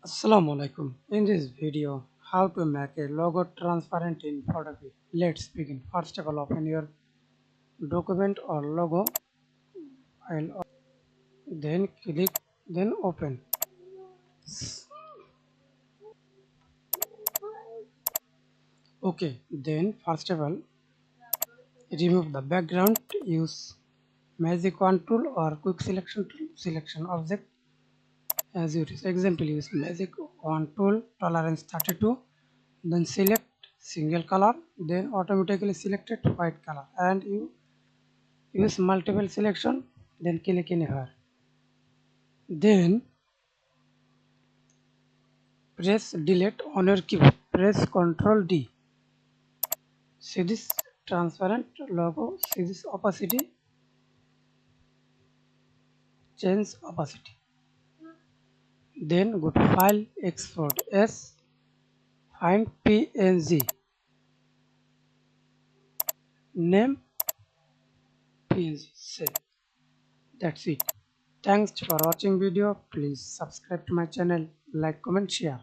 Assalamu Walaikum. In this video, how to make a logo transparent in Photopea. Let's begin. First of all, open your document or logo file, then click, then open. Okay, then first of all, remove the background. Use magic wand tool or quick selection tool. Selection object as you wish. Example, use magic wand tool, tolerance 32. Then select single color, then automatically selected white color, and you use multiple selection, then click in here. Then press delete on your keyboard. Press Ctrl D. See this transparent logo. See this opacity. Change opacity. Then go to File, Export as, find PNG. Name PNG. Save. That's it. Thanks for watching video. Please subscribe to my channel. Like, comment, share.